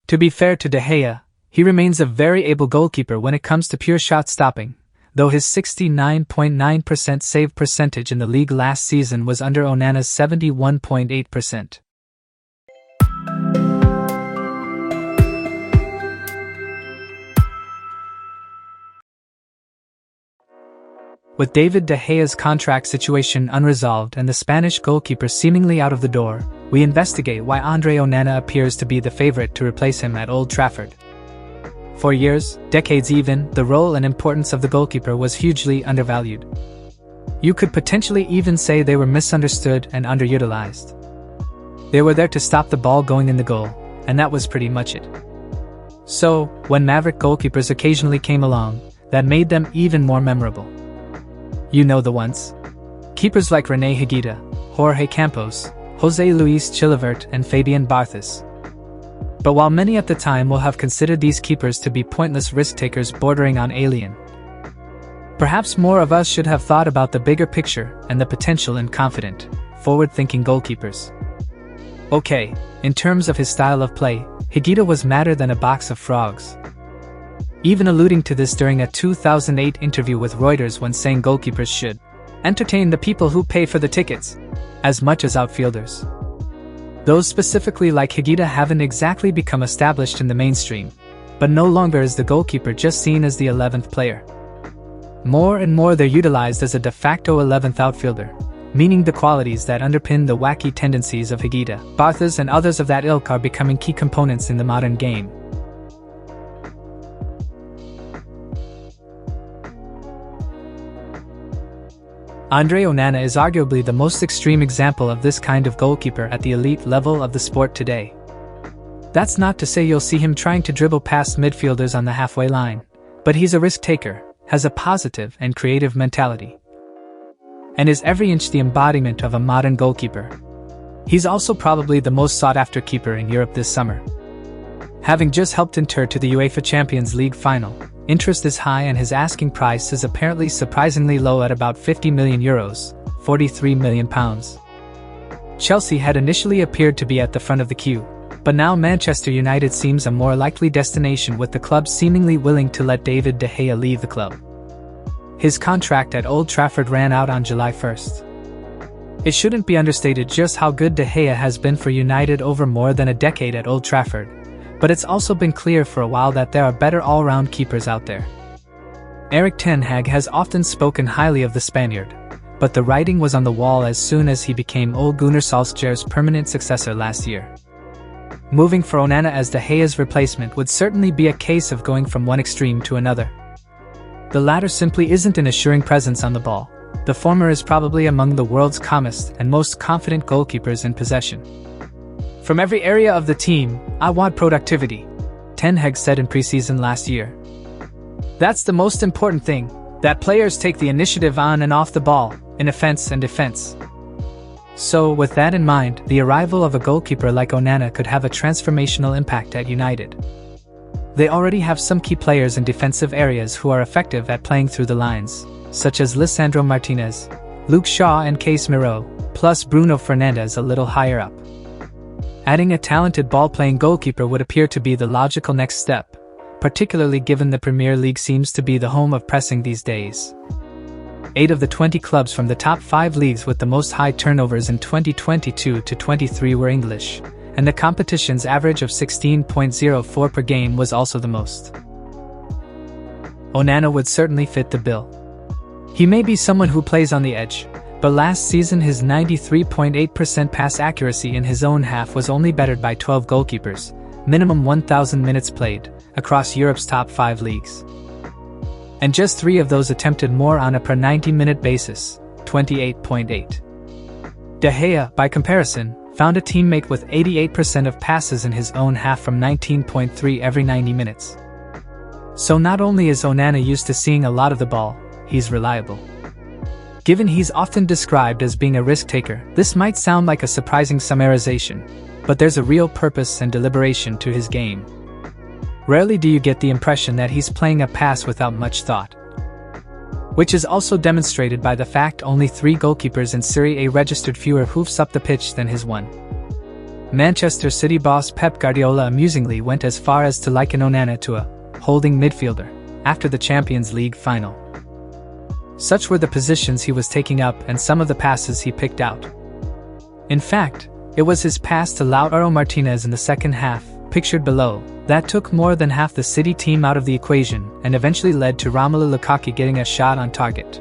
To be fair to De Gea, he remains a very able goalkeeper when it comes to pure shot stopping, though his 69.9% save percentage in the league last season was under Onana's 71.8%. With David de Gea's contract situation unresolved and the Spanish goalkeeper seemingly out of the door, we investigate why André Onana appears to be the favorite to replace him at Old Trafford. For years, decades even, the role and importance of the goalkeeper was hugely undervalued. You could potentially even say they were misunderstood and underutilized. They were there to stop the ball going in the goal, and that was pretty much it. So, when maverick goalkeepers occasionally came along, that made them even more memorable. You know the ones. Keepers like René Higuita, Jorge Campos, José Luis Chilavert and Fabian Barthez. But while many at the time will have considered these keepers to be pointless risk-takers bordering on alien, perhaps more of us should have thought about the bigger picture and the potential in confident, forward-thinking goalkeepers. Okay, in terms of his style of play, Higuita was madder than a box of frogs. Even alluding to this during a 2008 interview with Reuters when saying goalkeepers should entertain the people who pay for the tickets as much as outfielders. Those specifically like Higuita haven't exactly become established in the mainstream, but no longer is the goalkeeper just seen as the 11th player. More and more they're utilized as a de facto 11th outfielder, meaning the qualities that underpin the wacky tendencies of Higuita, Barthez and others of that ilk are becoming key components in the modern game. André Onana is arguably the most extreme example of this kind of goalkeeper at the elite level of the sport today. That's not to say you'll see him trying to dribble past midfielders on the halfway line, but he's a risk-taker, has a positive and creative mentality, and is every inch the embodiment of a modern goalkeeper. He's also probably the most sought-after keeper in Europe this summer. Having just helped Inter to the UEFA Champions League final, interest is high and his asking price is apparently surprisingly low at about €50 million, £43 million. Chelsea had initially appeared to be at the front of the queue, but now Manchester United seems a more likely destination with the club seemingly willing to let David de Gea leave the club. His contract at Old Trafford ran out on July 1st. It shouldn't be understated just how good de Gea has been for United over more than a decade at Old Trafford, but it's also been clear for a while that there are better all-round keepers out there. Erik ten Hag has often spoken highly of the Spaniard, but the writing was on the wall as soon as he became Ole Gunnar Solskjaer's permanent successor last year. Moving for Onana as De Gea's replacement would certainly be a case of going from one extreme to another. The latter simply isn't an assuring presence on the ball. The former is probably among the world's calmest and most confident goalkeepers in possession. From every area of the team, I want productivity, ten Hag said in preseason last year. That's the most important thing, that players take the initiative on and off the ball, in offense and defense. So, with that in mind, the arrival of a goalkeeper like Onana could have a transformational impact at United. They already have some key players in defensive areas who are effective at playing through the lines, such as Lisandro Martinez, Luke Shaw and Casemiro, plus Bruno Fernandes a little higher up. Adding a talented ball-playing goalkeeper would appear to be the logical next step, particularly given the Premier League seems to be the home of pressing these days. 8 of the 20 clubs from the top 5 leagues with the most high turnovers in 2022-23 were English, and the competition's average of 16.04 per game was also the most. Onana would certainly fit the bill. He may be someone who plays on the edge, but last season his 93.8% pass accuracy in his own half was only bettered by 12 goalkeepers, minimum 1,000 minutes played, across Europe's top 5 leagues. And just 3 of those attempted more on a per 90-minute basis, 28.8. De Gea, by comparison, found a teammate with 88% of passes in his own half from 19.3 every 90 minutes. So not only is Onana used to seeing a lot of the ball, he's reliable. Given he's often described as being a risk-taker, this might sound like a surprising summarization, but there's a real purpose and deliberation to his game. Rarely do you get the impression that he's playing a pass without much thought. Which is also demonstrated by the fact only 3 goalkeepers in Serie A registered fewer hoofs up the pitch than his one. Manchester City boss Pep Guardiola amusingly went as far as to liken Onana to a holding midfielder after the Champions League final. Such were the positions he was taking up and some of the passes he picked out. In fact, it was his pass to Lautaro Martinez in the second half, pictured below, that took more than half the City team out of the equation and eventually led to Romelu Lukaku getting a shot on target.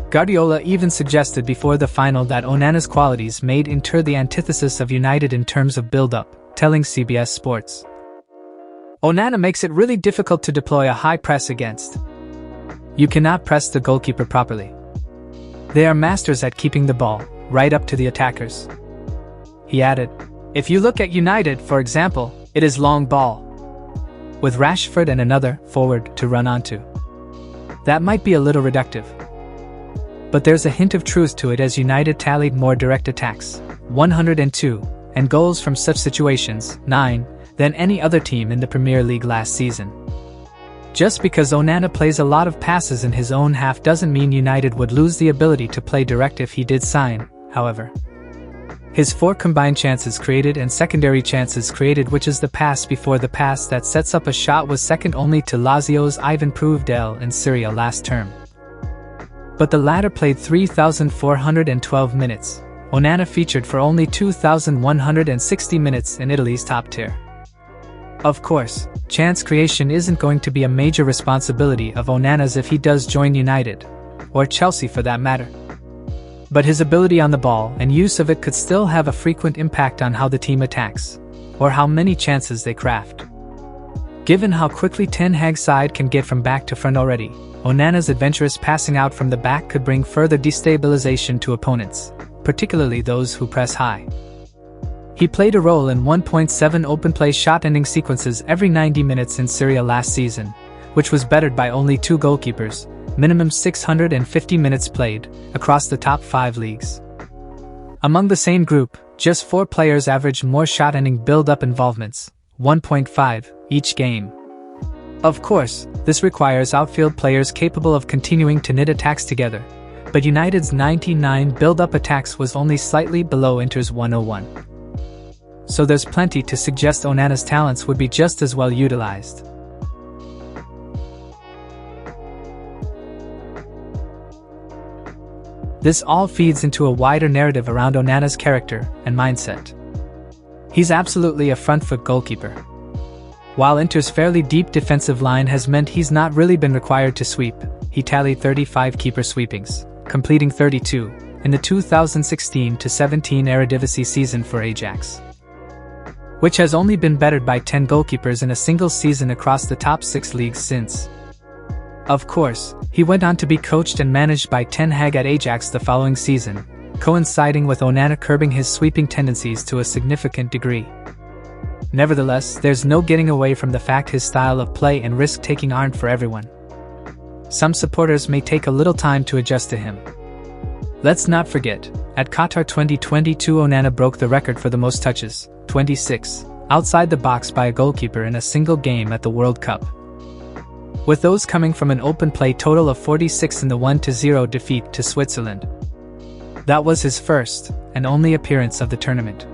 Guardiola even suggested before the final that Onana's qualities made Inter the antithesis of United in terms of build-up, telling CBS Sports. Onana makes it really difficult to deploy a high press against. You cannot press the goalkeeper properly. They are masters at keeping the ball right up to the attackers. He added, if you look at United, for example, it is long ball, with Rashford and another forward to run onto. That might be a little reductive, but there's a hint of truth to it as United tallied more direct attacks, 102, and goals from such situations, 9, than any other team in the Premier League last season. Just because Onana plays a lot of passes in his own half doesn't mean United would lose the ability to play direct if he did sign, however. His 4 combined chances created and secondary chances created, which is the pass before the pass that sets up a shot, was second only to Lazio's Ivan Prudel in Syria last term. But the latter played 3,412 minutes. Onana featured for only 2,160 minutes in Italy's top tier. Of course, chance creation isn't going to be a major responsibility of Onana's if he does join United, or Chelsea for that matter. But his ability on the ball and use of it could still have a frequent impact on how the team attacks, or how many chances they craft. Given how quickly Ten Hag's side can get from back to front already, Onana's adventurous passing out from the back could bring further destabilization to opponents, particularly those who press high. He played a role in 1.7 open-play shot-ending sequences every 90 minutes in Syria last season, which was bettered by only 2 goalkeepers, minimum 650 minutes played, across the top 5 leagues. Among the same group, just 4 players averaged more shot-ending build-up involvements, 1.5, each game. Of course, this requires outfield players capable of continuing to knit attacks together, but United's 99 build-up attacks was only slightly below Inter's 101. So there's plenty to suggest Onana's talents would be just as well utilized. This all feeds into a wider narrative around Onana's character and mindset. He's absolutely a front-foot goalkeeper. While Inter's fairly deep defensive line has meant he's not really been required to sweep, he tallied 35 keeper sweepings, completing 32, in the 2016-17 Eredivisie season for Ajax, which has only been bettered by 10 goalkeepers in a single season across the top 6 leagues since. Of course, he went on to be coached and managed by Ten Hag at Ajax the following season, coinciding with Onana curbing his sweeping tendencies to a significant degree. Nevertheless, there's no getting away from the fact his style of play and risk-taking aren't for everyone. Some supporters may take a little time to adjust to him. Let's not forget, at Qatar 2022 Onana broke the record for the most touches, 26, outside the box by a goalkeeper in a single game at the World Cup, with those coming from an open play total of 46 in the 1-0 defeat to Switzerland. That was his first and only appearance of the tournament.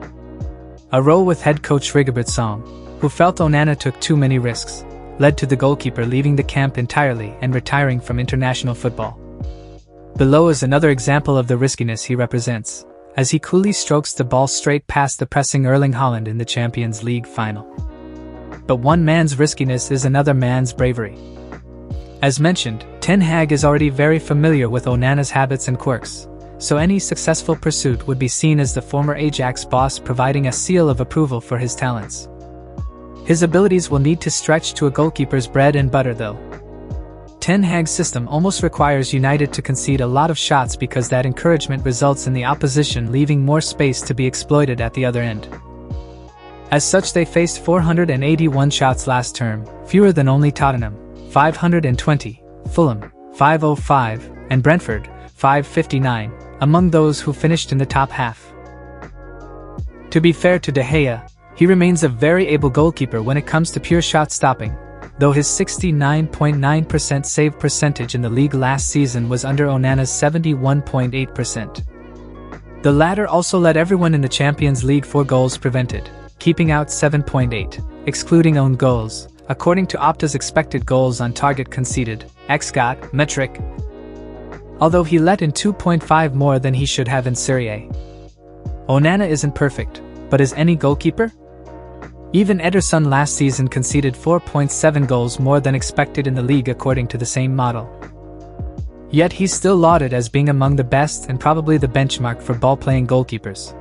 A row with head coach Rigobert Song, who felt Onana took too many risks, led to the goalkeeper leaving the camp entirely and retiring from international football. Below is another example of the riskiness he represents, as he coolly strokes the ball straight past the pressing Erling Haaland in the Champions League final. But one man's riskiness is another man's bravery. As mentioned, Ten Hag is already very familiar with Onana's habits and quirks, so any successful pursuit would be seen as the former Ajax boss providing a seal of approval for his talents. His abilities will need to stretch to a goalkeeper's bread and butter though. Ten Hag's system almost requires United to concede a lot of shots because that encouragement results in the opposition leaving more space to be exploited at the other end. As such, they faced 481 shots last term, fewer than only Tottenham, 520, Fulham, 505, and Brentford, 559, among those who finished in the top half. To be fair to De Gea, he remains a very able goalkeeper when it comes to pure shot stopping, though his 69.9% save percentage in the league last season was under Onana's 71.8%. The latter also led everyone in the Champions League for goals prevented, keeping out 7.8, excluding own goals, according to Opta's expected goals on target conceded, XGOT, metric. Although he let in 2.5 more than he should have in Serie A. Onana isn't perfect, but is any goalkeeper? Even Ederson last season conceded 4.7 goals more than expected in the league according to the same model. Yet he's still lauded as being among the best and probably the benchmark for ball-playing goalkeepers.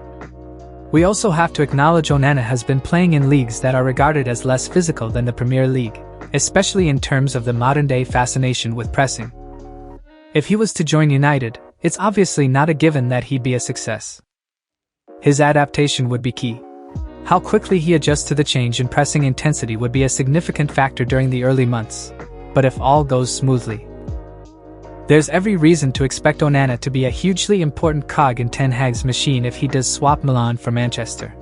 We also have to acknowledge Onana has been playing in leagues that are regarded as less physical than the Premier League, especially in terms of the modern-day fascination with pressing. If he was to join United, it's obviously not a given that he'd be a success. His adaptation would be key. How quickly he adjusts to the change in pressing intensity would be a significant factor during the early months, but if all goes smoothly, there's every reason to expect Onana to be a hugely important cog in Ten Hag's machine if he does swap Milan for Manchester.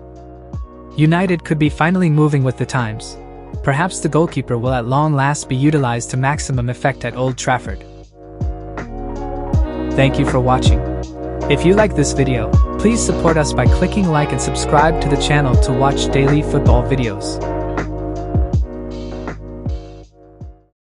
United could be finally moving with the times. Perhaps the goalkeeper will at long last be utilized to maximum effect at Old Trafford. Thank you for watching. If you like this video, please support us by clicking like and subscribe to the channel to watch daily football videos.